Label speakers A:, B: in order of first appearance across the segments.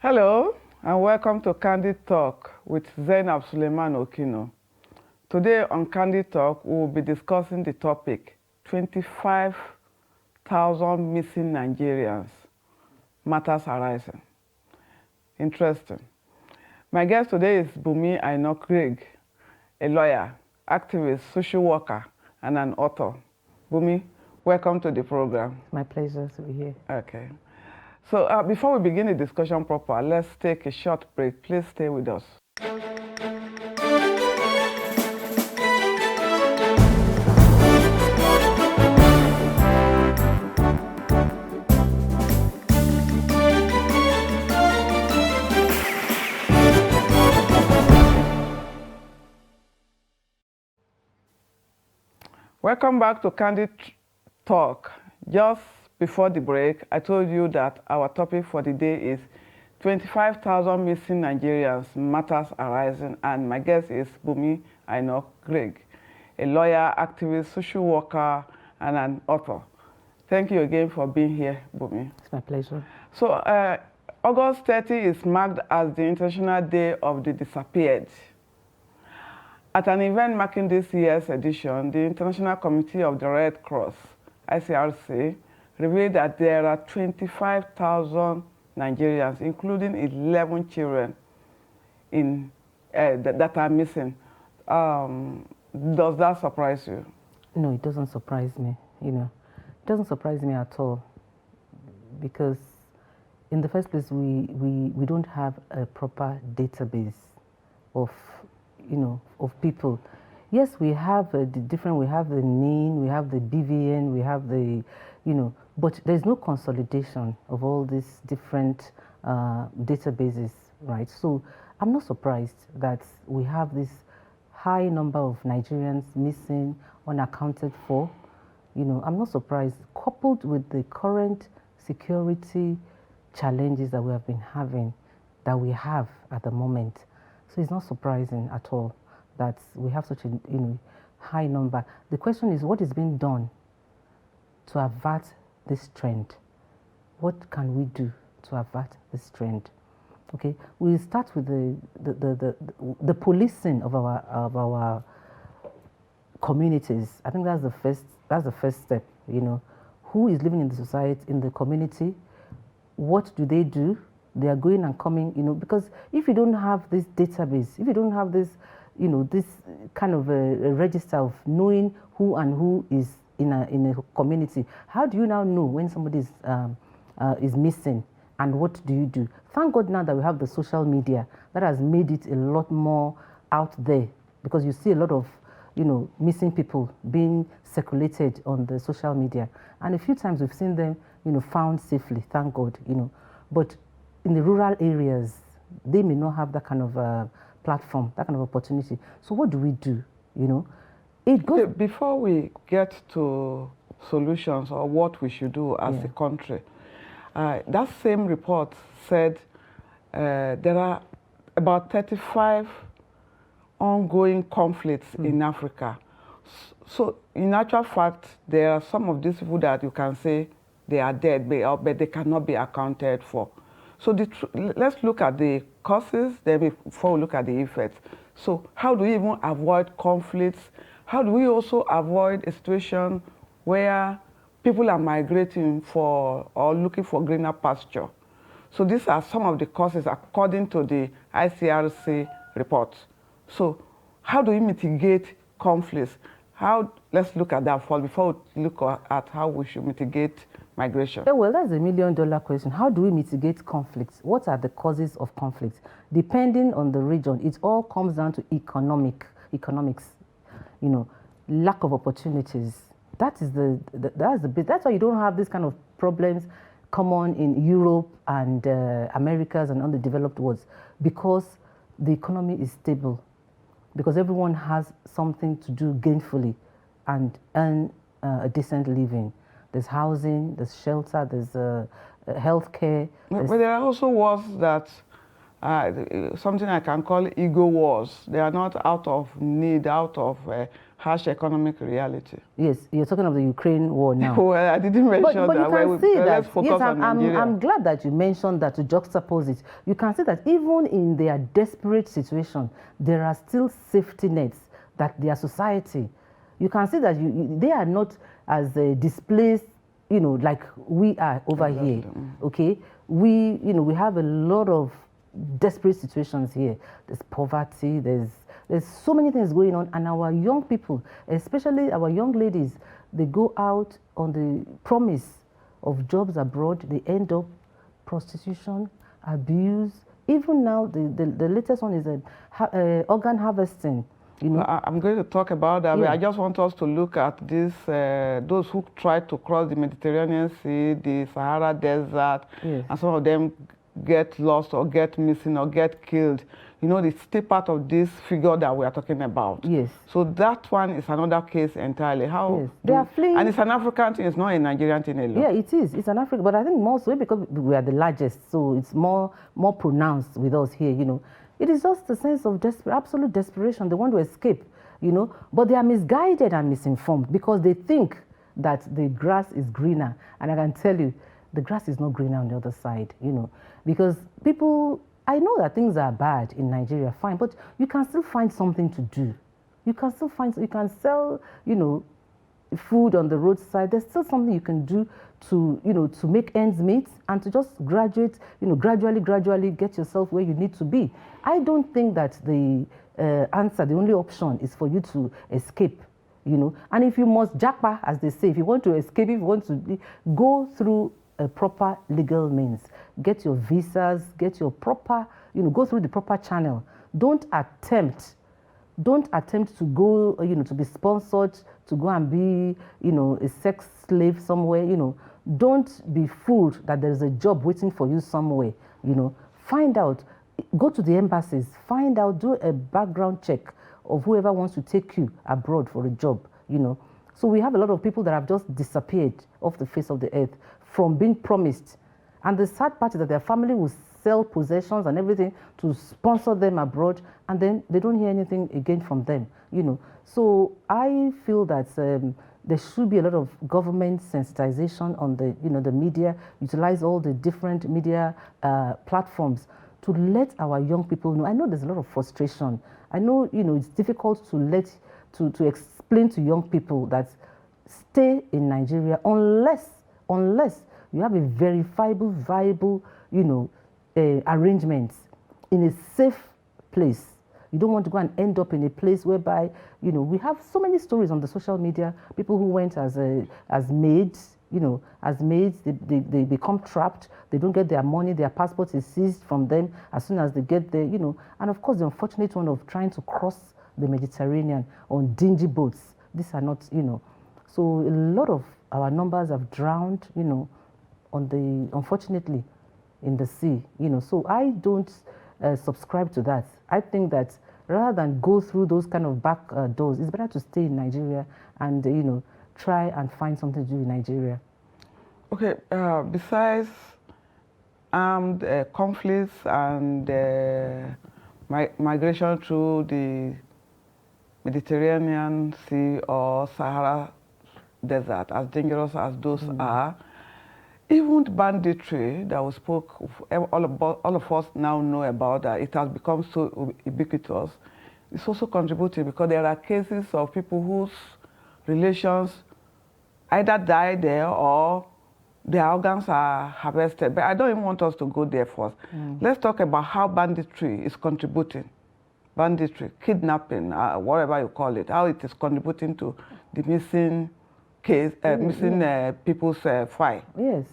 A: Hello, and welcome to Candid Talk with Zainab Suleiman Okino. Today on Candid Talk, we will be discussing the topic 25,000 missing Nigerians, matters arising. Interesting. My guest today is Bumi Aino Craig, a lawyer, activist, social worker, and an author. Bumi, welcome to the program.
B: My pleasure to be here.
A: Okay. So before we begin the discussion proper, let's take a short break. Please stay with us. Welcome back to Candid Talk. Just before the break, I told you that our topic for the day is 25,000 missing Nigerians, matters arising, and my guest is Bumi Aino Craig, a lawyer, activist, social worker, and an author. Thank you again for being here, Bumi.
B: It's my pleasure.
A: So August 30 is marked as the International Day of the Disappeared. At an event marking this year's edition, the International Committee of the Red Cross, ICRC, revealed that there are 25,000 Nigerians, including 11 children, that are missing. Does that surprise you?
B: No, it doesn't surprise me. It doesn't surprise me at all, because in the first place, we don't have a proper database of people. Yes, we have we have the NIN, we have the BVN, we have the, but there's no consolidation of all these different databases, right? So I'm not surprised that we have this high number of Nigerians missing, unaccounted for. I'm not surprised, coupled with the current security challenges that we have been having, that we have at the moment. So it's not surprising at all that we have such a high number. The question is, what is being done to avert this trend? What can we do to avert this trend? Okay, we'll start with the policing of our communities. I think that's the first step. Who is living in the society, in the community? What do? They are going and coming, because if you don't have this database, if you don't have this, this kind of a register of knowing who and who is in a community, how do you now know when somebody is missing, and what do you do? Thank God now that we have the social media that has made it a lot more out there, because you see a lot of missing people being circulated on the social media, and a few times we've seen them found safely, thank God, but in the rural areas, they may not have that kind of platform, that kind of opportunity. So what do we do? It goes.
A: Okay, before we get to solutions or what we should do as a country, that same report said there are about 35 ongoing conflicts in Africa. So in actual fact, there are some of these people that you can say they are dead, but they cannot be accounted for. So let's look at the causes then before we look at the effects. So how do we even avoid conflicts? How do we also avoid a situation where people are migrating for or looking for greener pasture? So these are some of the causes according to the ICRC report. So how do we mitigate conflicts? Let's look at that first before we look at how we should mitigate migration.
B: Yeah, well, that's $1 million question. How do we mitigate conflicts? What are the causes of conflicts? Depending on the region, it all comes down to economics. Lack of opportunities. That's why you don't have this kind of problems common in Europe and Americas and underdeveloped worlds, because the economy is stable, because everyone has something to do gainfully and earn a decent living. There's housing, there's shelter, there's healthcare.
A: But there are also wars that something I can call ego wars. They are not out of need, out of harsh economic reality.
B: Yes, you're talking of the Ukraine war now.
A: Well, I didn't mention
B: but
A: that.
B: you can see that,
A: let's focus
B: yes,
A: on Nigeria.
B: I'm glad that you mentioned that to juxtapose it. You can see that even in their desperate situation, there are still safety nets that their society, you can see that they are not as displaced, like we are over here, okay? We have a lot of desperate situations here. There's poverty, there's so many things going on, and our young people, especially our young ladies, they go out on the promise of jobs abroad, they end up prostitution, abuse. Even now, the latest one is organ harvesting.
A: I'm going to talk about that,
B: yeah.
A: but I just want us to look at this, those who try to cross the Mediterranean Sea, the Sahara Desert,
B: yes.
A: and some of them get lost or get missing or get killed. It's still part of this figure that we are talking about.
B: Yes.
A: So that one is another case entirely. How
B: yes. They are fleeing.
A: And it's an African thing, it's not a Nigerian thing alone.
B: Yeah, it is. It's an African, but I think more so because we are the largest, so it's more pronounced with us here, It is just a sense of absolute desperation. They want to escape, But they are misguided and misinformed because they think that the grass is greener. And I can tell you, the grass is not greener on the other side, Because people, I know that things are bad in Nigeria, fine, but you can still find something to do. You can still you can sell, food on the roadside. There's still something you can do to, to make ends meet and to just gradually get yourself where you need to be. I don't think that the answer, the only option is for you to escape, And if you must jackpot, as they say, if you want to escape, if you want to go through a proper legal means, get your visas, get your proper, go through the proper channel. Don't attempt to go, to be sponsored, to go and be, a sex slave somewhere, Don't be fooled that there's a job waiting for you somewhere, Find out, go to the embassies, find out, do a background check of whoever wants to take you abroad for a job, So we have a lot of people that have just disappeared off the face of the earth from being promised. And the sad part is that their family will sell possessions and everything to sponsor them abroad, and then they don't hear anything again from them, So I feel that there should be a lot of government sensitization on the, the media, utilize all the different media platforms to let our young people know. I know there's a lot of frustration. I know, it's difficult to explain to young people that stay in Nigeria unless you have a verifiable, viable, arrangements in a safe place. You don't want to go and end up in a place whereby, we have so many stories on the social media, people who went as maids, they become trapped, they don't get their money, their passport is seized from them as soon as they get there, And of course, the unfortunate one of trying to cross the Mediterranean on dingy boats. These are not, So a lot of our numbers have drowned, unfortunately, in the sea, So I don't subscribe to that. I think that rather than go through those kind of back doors, it's better to stay in Nigeria and, try and find something to do in Nigeria.
A: Okay, besides armed conflicts and migration through the Mediterranean Sea or Sahara Desert, as dangerous as those are, even banditry that we spoke, all of us now know about, that it has become so ubiquitous, it's also contributing because there are cases of people whose relations either die there or their organs are harvested. But I don't even want us to go there first. Let's talk about how banditry is contributing. Banditry, kidnapping, whatever you call it, how it is contributing to the missing case, missing people's file.
B: Yes.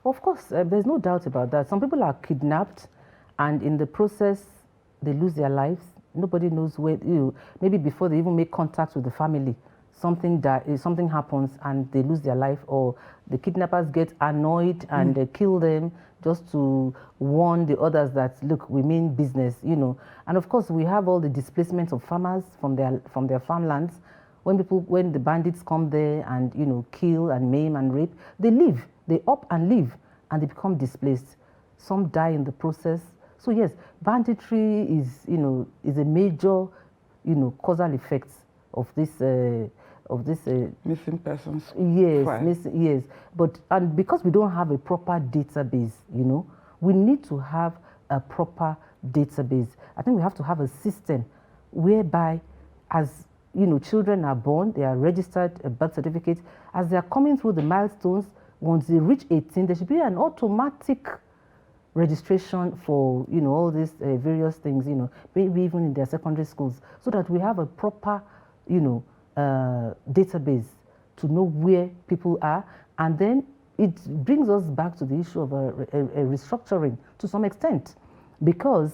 B: Of course, there's no doubt about that. Some people are kidnapped, and in the process, they lose their lives. Nobody knows where. Maybe before they even make contact with the family, something happens and they lose their life, or the kidnappers get annoyed and they kill them just to warn the others that, look, we mean business, And of course, we have all the displacement of farmers from their farmlands. When the bandits come there and, kill and maim and rape, they leave. They up and leave, and they become displaced. Some die in the process. So yes, banditry is, is a major, causal effect of this
A: missing persons.
B: Yes, yes. But and because we don't have a proper database, we need to have a proper database. I think we have to have a system whereby, as children are born, they are registered a birth certificate. As they are coming through the milestones, once they reach 18, there should be an automatic registration for all these various things, maybe even in their secondary schools, so that we have a proper database to know where people are. And then it brings us back to the issue of a restructuring to some extent, because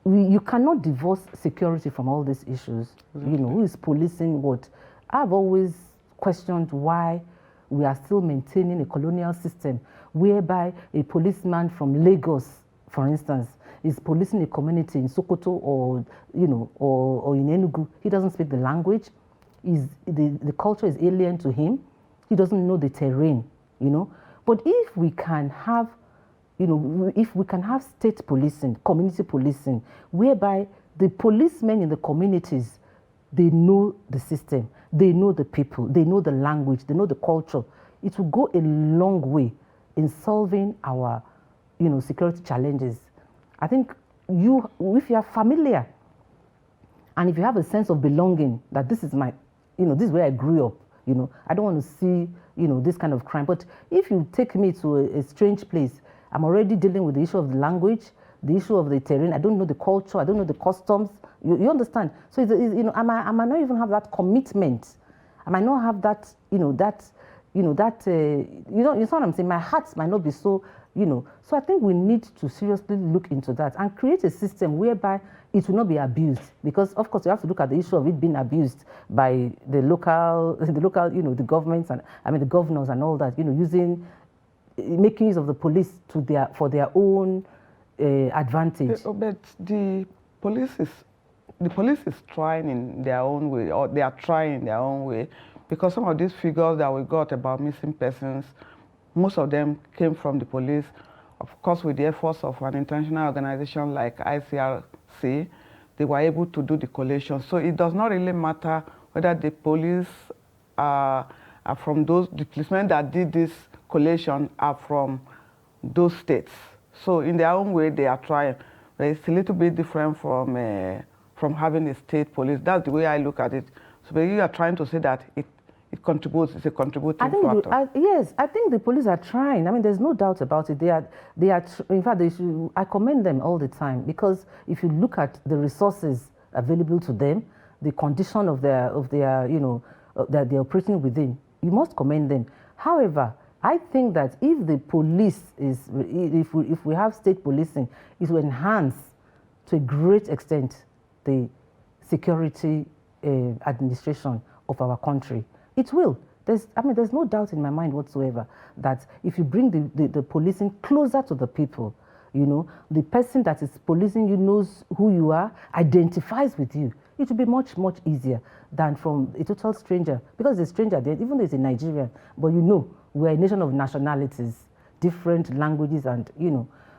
B: you cannot divorce security from all these issues.
A: Exactly.
B: Who is policing what? I've always questioned why we are still maintaining a colonial system whereby a policeman from Lagos, for instance, is policing a community in Sokoto or or in Enugu. He doesn't speak the language. The culture is alien to him. He doesn't know the terrain, But if we can have, if we can have state policing, community policing, whereby the policemen in the communities, they know the system, they know the people, they know the language, they know the culture, it will go a long way in solving our, security challenges. I think if you are familiar and if you have a sense of belonging, that this is my, this is where I grew up, I don't want to see, this kind of crime. But if you take me to a strange place, I'm already dealing with the issue of the language, the issue of the terrain. I don't know the culture. I don't know the customs. You understand? So, I might not even have that commitment. I might not have that, you know what I'm saying? My heart might not be so, So I think we need to seriously look into that and create a system whereby it will not be abused. Because of course you have to look at the issue of it being abused by the local, the governments and the governors and all that, making use of the police for their own advantage.
A: But the police is trying in their own way, or they are trying in their own way, because some of these figures that we got about missing persons, most of them came from the police, of course with the efforts of an international organization like ICRC. They were able to do the collation. So it does not really matter whether the police are from the policemen that did this collation are from those states. So in their own way, they are trying. But it's a little bit different from having a state police. That's the way I look at it. So you are trying to say that it contributes, it's a contributing factor.
B: Yes, I think the police are trying. There's no doubt about it. They are. In fact, I commend them all the time, because if you look at the resources available to them, the condition of their that they're operating within, you must commend them. However, I think that if the police if we have state policing, it will enhance to a great extent the security administration of our country. It will. There's no doubt in my mind whatsoever that if you bring the policing closer to the people, the person that is policing you knows who you are, identifies with you, it will be much, much easier than from a total stranger. Because the stranger there, even though it's a Nigerian, but we're a nation of nationalities, different languages, and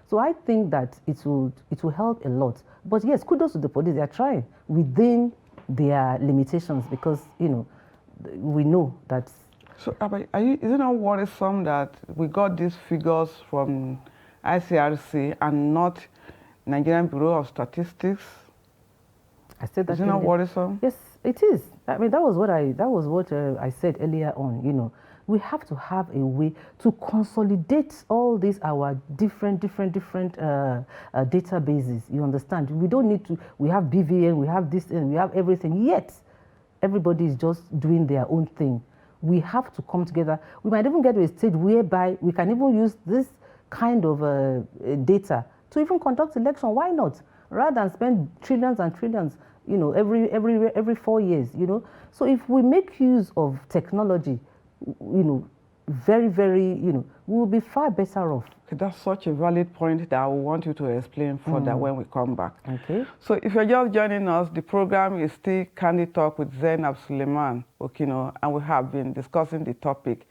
B: So I think that it will help a lot. But yes, kudos to the police. They are trying within their limitations, because we know that.
A: So is it not worrisome that we got these figures from ICRC and not Nigerian Bureau of Statistics?
B: I said that.
A: Is it not worrisome?
B: Yes, it is. That was what I said earlier on. We have to have a way to consolidate all these our different databases. You understand? We don't need to. We have BVN, we have this, and we have everything. Yet everybody is just doing their own thing. We have to come together. We might even get to a stage whereby we can even use this kind of data to even conduct election. Why not? Rather than spend trillions and trillions, every 4 years, So if we make use of technology, very, very, we'll be far better off.
A: Okay, that's such a valid point that I want you to explain further when we come back.
B: Okay.
A: So if you're just joining us, the program is still Candid Talk with Zainab Suleiman Okino, and we have been discussing the topic,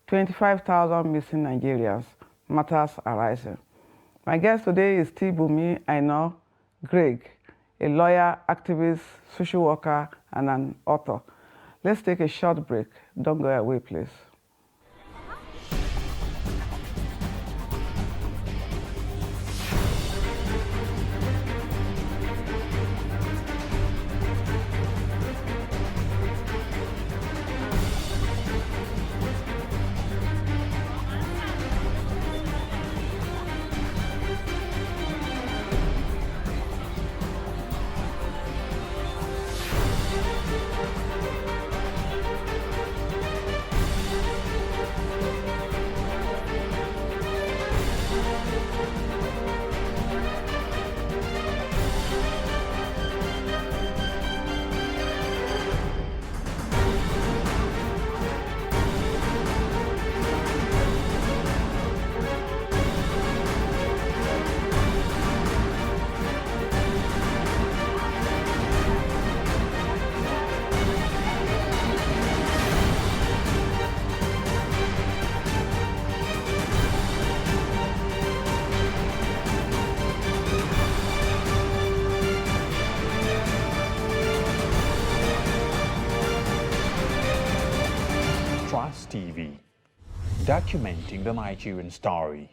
A: 25,000 missing Nigerians, matters arising. My guest today is Bumi Aino Greg, a lawyer, activist, social worker, and an author. Let's take a short break. Don't go away, please.
C: TV, documenting the Nigerian story.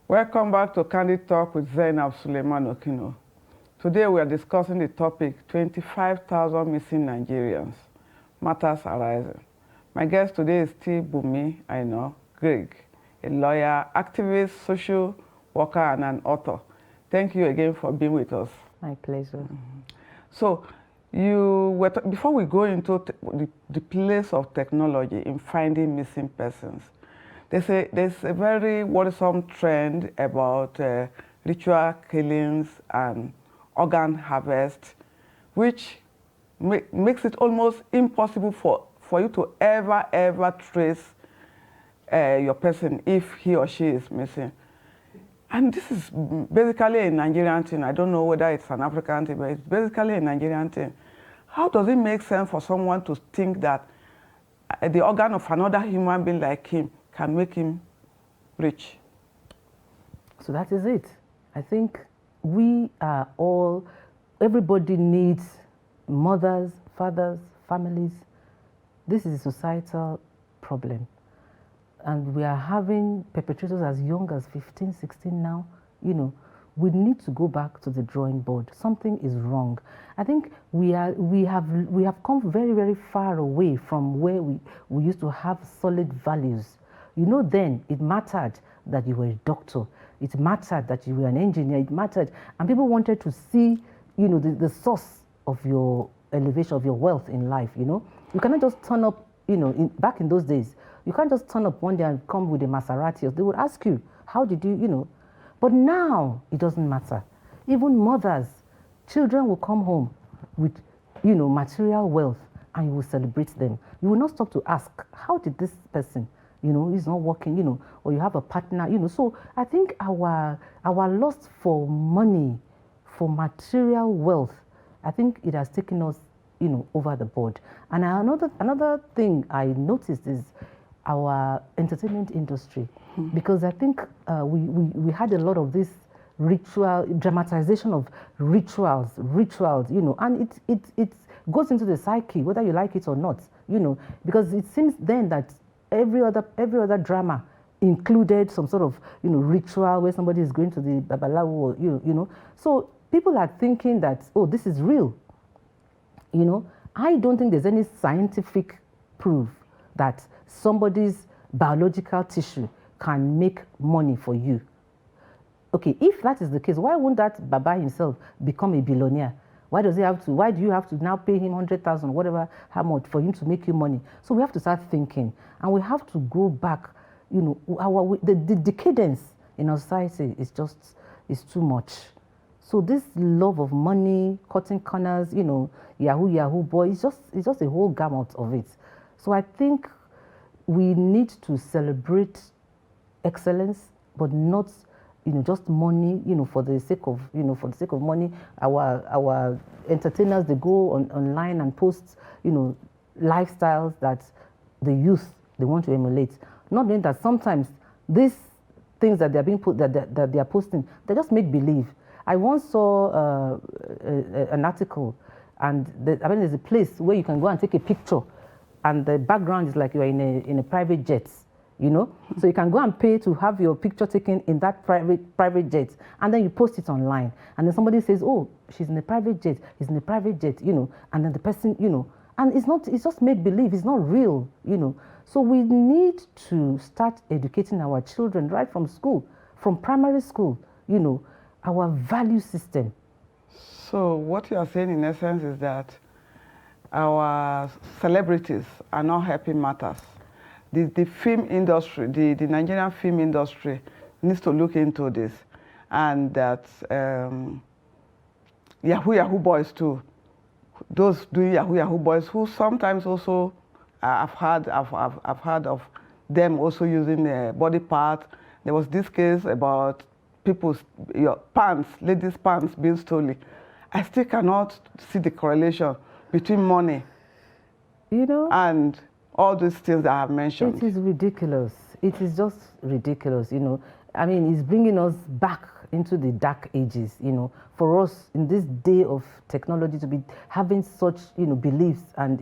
A: Welcome back to Candid Talk with Zainab Suleiman Okino. Today we are discussing the topic 25,000 missing Nigerians, matters arising. My guest today is Bumi Aino Greg, a lawyer, activist, social worker, and an author. Thank you again for being with us.
B: My pleasure.
A: So, before we go into the place of technology in finding missing persons, there's a very worrisome trend about ritual killings and organ harvest, which makes it almost impossible for you to ever trace your person if he or she is missing. And this is basically a Nigerian thing. I don't know whether it's an African thing, but it's basically a Nigerian thing. How does it make sense for someone to think that the organ of another human being like him can make him rich?
B: So that is it. I think we are all, everybody needs mothers, fathers, families. This is a societal problem. And we are having perpetrators as young as 15, 16 now. You know, we need to go back to the drawing board. Something is wrong. I think we have come very, very far away from where we used to have solid values. You know, then it mattered that you were a doctor. It mattered that you were an engineer. It mattered. And people wanted to see, you know, the source of your elevation, of your wealth in life, you know. You cannot just turn up, you know, back in those days, you can't just turn up one day and come with a Maserati. They would ask you, how did you, you know. But now, it doesn't matter. Even mothers, children will come home with, you know, material wealth, and you will celebrate them. You will not stop to ask, how did this person, you know, he's not working, you know, or you have a partner, you know. So I think our lust for money, for material wealth, I think it has taken us, you know, over the board. And another thing I noticed is our entertainment industry, because I think we had a lot of this dramatization of rituals, you know, and it goes into the psyche, whether you like it or not, you know, because it seems then that every other drama included some sort of, you know, ritual where somebody is going to the babalawo, or, you know. So people are thinking that, oh, this is real. You know, I don't think there's any scientific proof that somebody's biological tissue can make money for you. Okay, if that is the case, why won't that Baba himself become a billionaire? Why do you have to now pay him 100,000, whatever, how much, for him to make you money? So we have to start thinking, and we have to go back. You know, the decadence in our society is too much. So this love of money, cutting corners, you know, Yahoo boy, it's just a whole gamut of it. So I think we need to celebrate excellence, but not, just money, for the sake of, money. Our entertainers, they go online and post, lifestyles that the youth, they want to emulate. Not knowing that sometimes these things that they're being put, that they are posting, they just make believe. I once saw an article, and there's a place where you can go and take a picture, and the background is like you are in a private jet. So you can go and pay to have your picture taken in that private jet, and then you post it online, and then somebody says, oh, she's in a private jet, he's in a private jet, and then the person, and it's just make believe, it's not real, So we need to start educating our children right from school, from primary school, our value system.
A: So what you are saying in essence is that our celebrities are not helping matters. The film industry, the Nigerian film industry needs to look into this, and that Yahoo boys too, those doing Yahoo boys who sometimes also I've heard of them also using body parts. There was this case about people's ladies' pants being stolen. I still cannot see the correlation between money, and all these things that I have mentioned.
B: It is ridiculous. It is just ridiculous, I mean, it's bringing us back into the dark ages, for us in this day of technology to be having such, beliefs, and,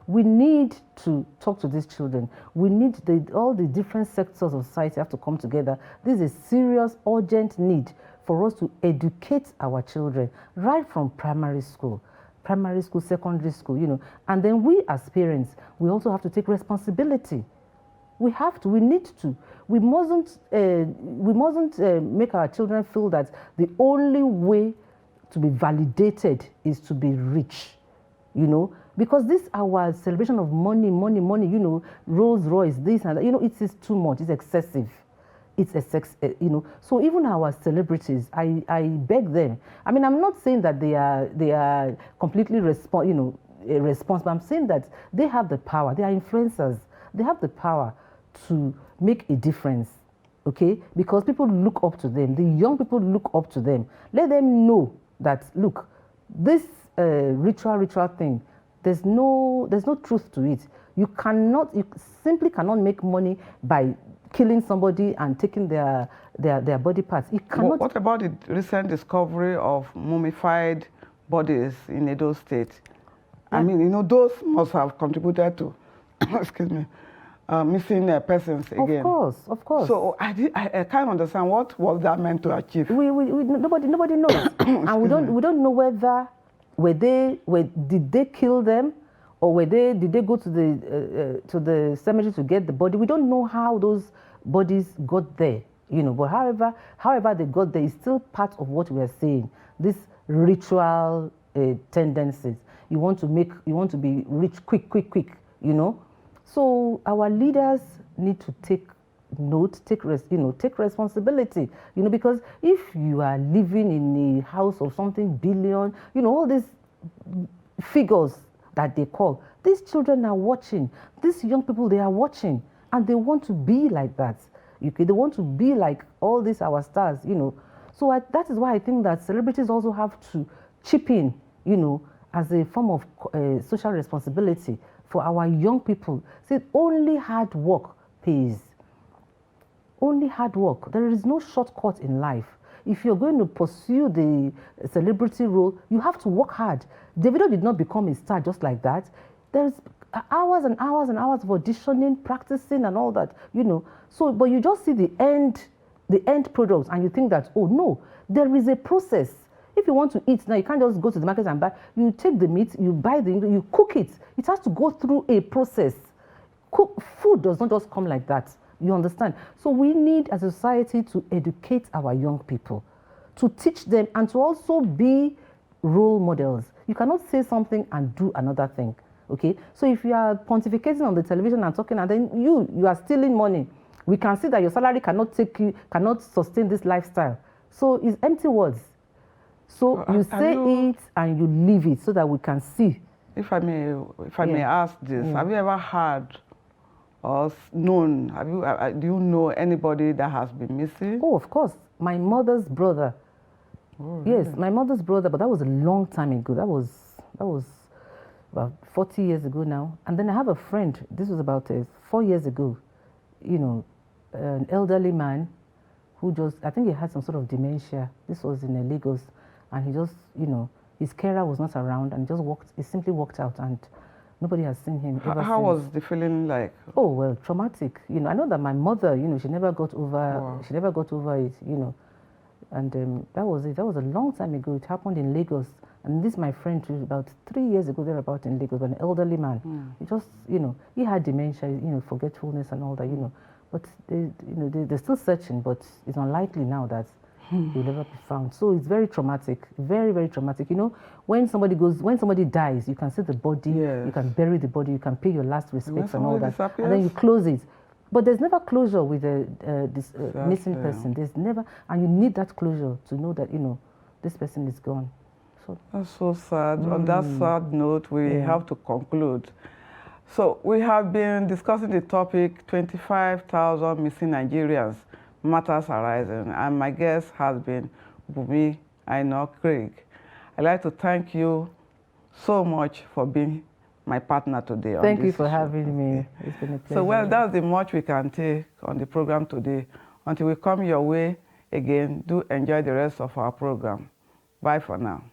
B: we need to talk to these children. We need all the different sectors of society have to come together. This is a serious, urgent need for us to educate our children right from primary school, secondary school, and then we as parents, we also have to take responsibility. We have to, we need to. We mustn't make our children feel that the only way to be validated is to be rich, because this our celebration of money, Rolls Royce, this and that, it is too much, it's excessive. It's a sex, So even our celebrities, I beg them. I mean, I'm not saying that they are completely responsible. I'm saying that they have the power. They are influencers. They have the power to make a difference, okay? Because people look up to them. The young people look up to them. Let them know that, look, this ritual thing, there's no truth to it. You simply cannot make money by killing somebody and taking their body parts. It cannot.
A: What about the recent discovery of mummified bodies in Edo State? Yeah. I mean, those must have contributed to, excuse me, missing persons again.
B: Of course. So
A: I can't understand what was that meant to achieve.
B: Nobody knows, and we don't know whether did they kill them, or did they go to the cemetery to get the body. We don't know how those bodies got there, But however they got there is still part of what we are saying. This ritual tendencies. You want to be rich quick, So our leaders need to take note, take responsibility, because if you are living in a house of something billion, all these figures that they call, these children are watching, these young people, they are watching, and they want to be like that. Okay, they want to be like all these our stars, So that is why I think that celebrities also have to chip in, as a form of social responsibility for our young people. See, only hard work pays. Only hard work. There is no shortcut in life. If you're going to pursue the celebrity role, you have to work hard. Davido did not become a star just like that. There's hours and hours and hours of auditioning, practicing, and all that, So, but you just see the end product, and you think that, oh no, there is a process. If you want to eat now, you can't just go to the market and buy. You take the meat, you buy you cook it. It has to go through a process. Food does not just come like that. You understand? So we need, as a society, to educate our young people, to teach them, and to also be role models. You cannot say something and do another thing. Okay? So if you are pontificating on the television and talking, and then you are stealing money, we can see that your salary cannot sustain this lifestyle. So it's empty words. So you say it and you leave it so that we can see.
A: If I may ask this, have you ever heard or known? Have you, do you know anybody that has been missing?
B: Oh, of course. My mother's brother.
A: Oh,
B: Yes,
A: really?
B: my mother's brother, but that was a long time ago. That was about 40 years ago now. And then I have a friend. This was about 4 years ago. You know, an elderly man who just, I think he had some sort of dementia. This was in Lagos, and he just, you know, his carer was not around, and he simply walked out, and nobody has seen him ever
A: How
B: since.
A: was the feeling like?
B: Oh, well, traumatic. You know, I know that my mother, you know, she never got over,
A: Wow.
B: she never got over it, you know. And that was it. That was a long time ago. It happened in Lagos. And this, my friend, too, about 3 years ago, they're about in Lagos, an elderly man. He just, you know, he had dementia, you know, forgetfulness and all that, you know. But they're still searching, but it's unlikely now that he'll ever be found. So it's very traumatic, very, very traumatic. You know, when somebody dies, you can see the body,
A: Yes.
B: you can bury the body, you can pay your last respects and all that,
A: disappears?
B: and then you close it. But there's never closure with this missing
A: Exactly.
B: person. There's never, and you need that closure to know that, you know, this person is gone. So
A: That's so sad. On that sad note, we have to conclude. So we have been discussing the topic 25,000 missing Nigerians, matters arising, and my guest has been Bumi Aino Craig. I'd like to thank you so much for being my partner today.
B: thank
A: on
B: you
A: this
B: for
A: show.
B: having me. It's been a pleasure.
A: So, well, that's the much we can take on the program today. Until we come your way again, do enjoy the rest of our program. Bye for now.